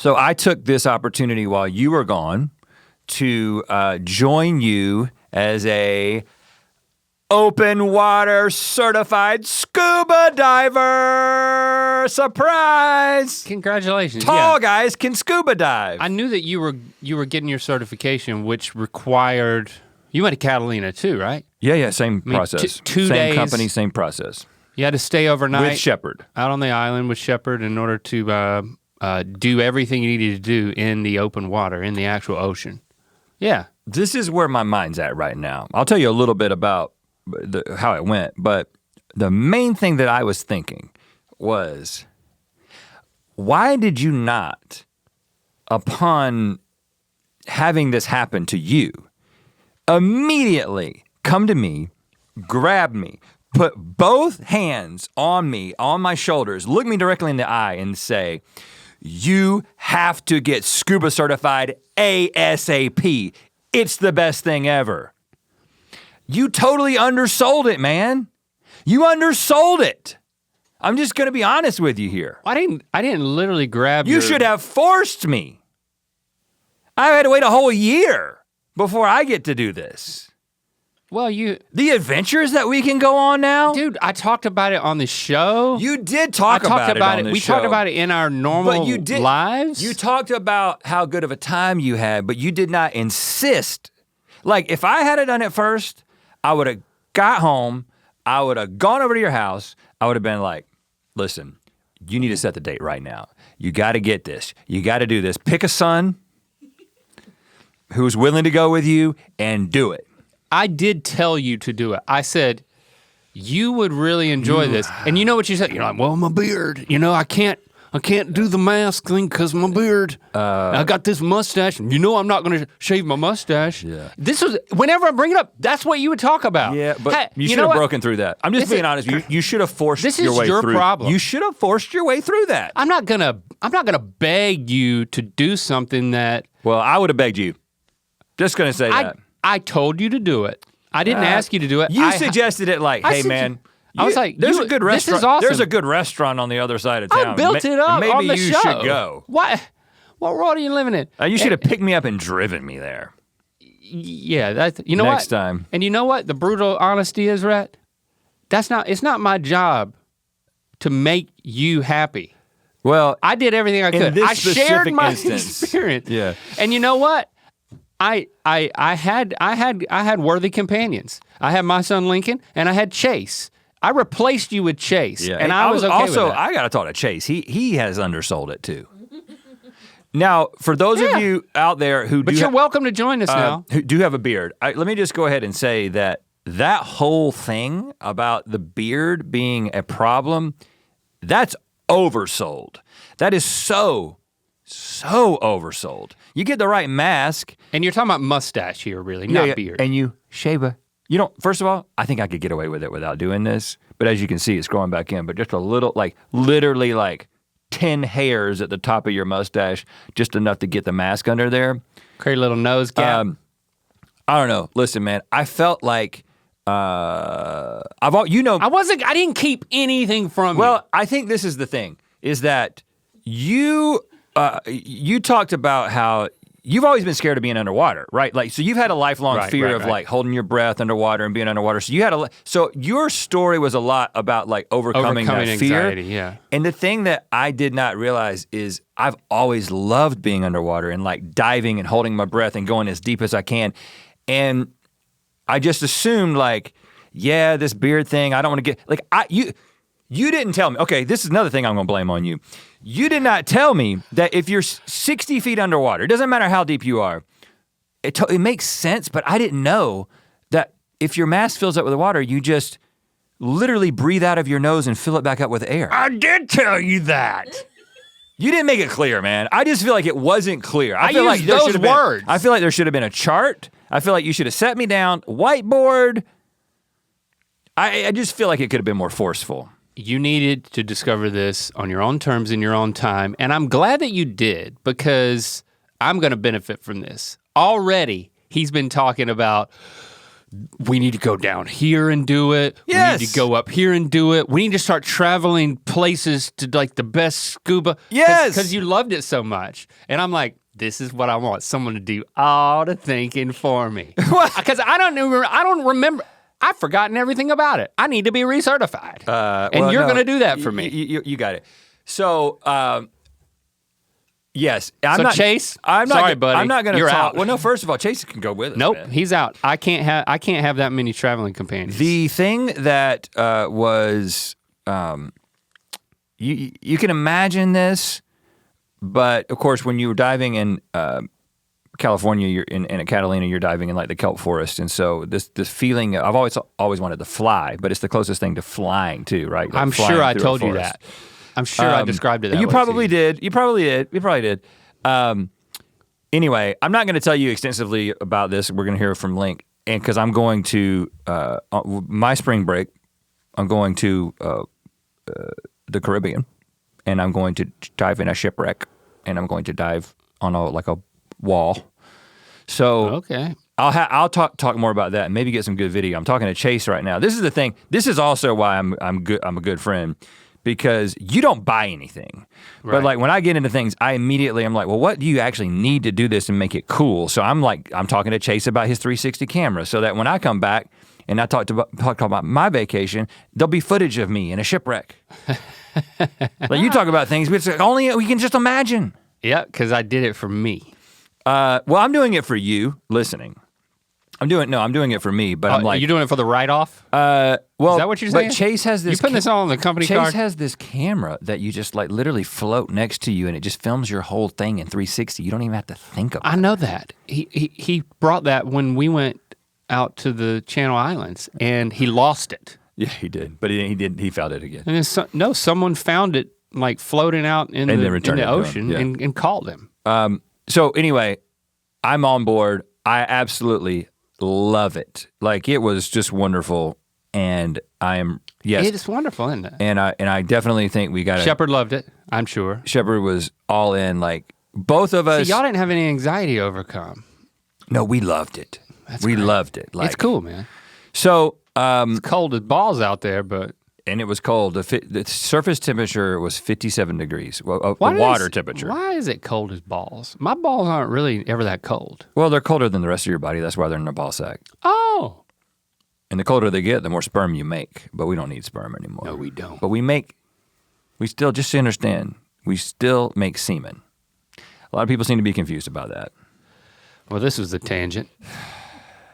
So I took this opportunity while you were gone to join you as a open water certified scuba diver. Surprise! Congratulations. Tall guys can scuba dive. I knew that you were getting your certification, which required, you went to Catalina too, right? Yeah, same process. Two same days. company, same process. You had to stay overnight. With Shepard. Out on the island with Shepard in order to do everything you needed to do in the open water, in the actual ocean. Yeah. This is where my mind's at right now. I'll tell you a little bit about how it went, but the main thing that I was thinking was, why did you not, upon having this happen to you, immediately come to me, grab me, put both hands on me, on my shoulders, look me directly in the eye and say, you have to get scuba certified ASAP. It's the best thing ever. You totally undersold it, man. You undersold it. I'm just gonna be honest with you here. I didn't literally grab You should have forced me. I had to wait a whole year before I get to do this. Well, the adventures that we can go on now? Dude, I talked about it on the show. You did talk about it on the show. We talked about it in our normal lives. You talked about how good of a time you had, but you did not insist. Like, if I had done it first, I would have got home, I would have gone over to your house, I would have been like, listen, you need to set the date right now. You gotta get this, you gotta do this. Pick a son who's willing to go with you and do it. I did tell you to do it. I said, you would really enjoy this. And you know what you said? You're like, well, my beard. You know, I can't do the mask thing because my beard. I got this mustache. And you know I'm not gonna shave my mustache. Yeah. This was, whenever I bring it up, that's what you would talk about. Yeah, but hey, you should have broken through that. I'm just being honest. You should have forced your way through. This is your problem. You should have forced your way through that. I'm not gonna beg you to do something that. Well, I would have begged you. Just gonna say that. I told you to do it. I didn't ask you to do it. You suggested it like, hey man, I was like, there's a good restaurant. This is awesome. There's a good restaurant on the other side of town. I built it up maybe on the you show. should go. What world are you living in? You should have picked me up and driven me there. Yeah, that's, you know what? Next time. And you know what? The brutal honesty is, Rhett, it's not my job to make you happy. Well, I did everything I could. I shared my experience. Yeah. And you know what? I had worthy companions. I had my son Lincoln and I had Chase. I replaced you with Chase. Yeah. And I was okay with that. I gotta talk to Chase. He has undersold it too. Now, for those of you out there who you're welcome to join us now. Who do have a beard, let me just go ahead and say that whole thing about the beard being a problem, that's oversold. That is so oversold. You get the right mask. And you're talking about mustache here, really, not beard. And you shave first of all, I think I could get away with it without doing this, but as you can see, it's growing back in, but just a little, like literally like 10 hairs at the top of your mustache, just enough to get the mask under there. Create a little nose gap. I don't know, listen man, I felt like, I didn't keep anything from you. Well, I think this is the thing, is that you talked about how you've always been scared of being underwater, right? Like, so you've had a lifelong fear of like holding your breath underwater and being underwater. So your story was a lot about like overcoming that anxiety, fear. Yeah. And the thing that I did not realize is I've always loved being underwater and like diving and holding my breath and going as deep as I can. And I just assumed like, yeah, this beard thing, I don't want to get, like, you didn't tell me, okay, this is another thing I'm gonna blame on you. You did not tell me that if you're 60 feet underwater, it doesn't matter how deep you are, it makes sense, but I didn't know that if your mask fills up with water, you just literally breathe out of your nose and fill it back up with air. I did tell you that. You didn't make it clear, man. I just feel like it wasn't clear. I feel like those words. I feel like there should have been a chart. I feel like you should have set me down, whiteboard. I just feel like it could have been more forceful. You needed to discover this on your own terms in your own time, and I'm glad that you did because I'm gonna benefit from this. Already, he's been talking about we need to go down here and do it. Yes. We need to go up here and do it. We need to start traveling places to like the best scuba. Yes. Because you loved it so much. And I'm like, this is what I want, someone to do all the thinking for me. Because I don't remember. I've forgotten everything about it. I need to be recertified. And you're gonna do that for me. You got it. So, yes. Chase, I'm not, sorry, buddy. I'm not gonna You're talk. out. Well, no, first of all, Chase can go with us. Nope, man. he's out. I can't have that many traveling companions. The thing that was, you can imagine this, but of course, when you were diving in California, you're in Catalina, you're diving in like the kelp forest, and so this feeling, I've always wanted to fly, but it's the closest thing to flying too, right? Like I'm sure I told you that. I'm sure I described it that way. You probably did. You probably did. Anyway, I'm not going to tell you extensively about this. We're going to hear from Link, and because I'm going to my spring break, I'm going to the Caribbean, and I'm going to dive in a shipwreck, and I'm going to dive on a wall. So okay, I'll talk more about that and maybe get some good video. I'm talking to Chase right now. This is the thing. This is also why I'm a good friend, because you don't buy anything. Right. But like when I get into things, I'm like, well, what do you actually need to do this and make it cool? So I'm talking to Chase about his 360 camera, so that when I come back and I talk about my vacation, there'll be footage of me in a shipwreck. Like you talk about things, but it's like only we can just imagine. Yeah, because I did it for me. Well, I'm doing it for you listening. I'm doing it for me, but I'm like. You're doing it for the write-off? Well, is that what you're saying? But Chase has this. You putting this all on the company card? Chase has this camera that you just like literally float next to you, and it just films your whole thing in 360. You don't even have to think about it. I know that. He brought that when we went out to the Channel Islands, and he lost it. Yeah, he did, but he found it again. And then someone found it like floating out in the ocean and called him. So anyway, I'm on board. I absolutely love it. Like it was just wonderful, and I am It's wonderful, isn't it? And I definitely think we got to. Shepard loved it, I'm sure. Shepard was all in. Like both of us. See, y'all didn't have any anxiety to overcome. No, we loved it. We loved it. Like it's cool, man. So it's cold as balls out there, but. And it was cold. The surface temperature was 57 degrees. Well, the water temperature. Why is it cold as balls? My balls aren't really ever that cold. Well, they're colder than the rest of your body. That's why they're in a ball sack. Oh. And the colder they get, the more sperm you make. But we don't need sperm anymore. No, we don't. But we still, just to understand, we still make semen. A lot of people seem to be confused about that. Well, this was the tangent.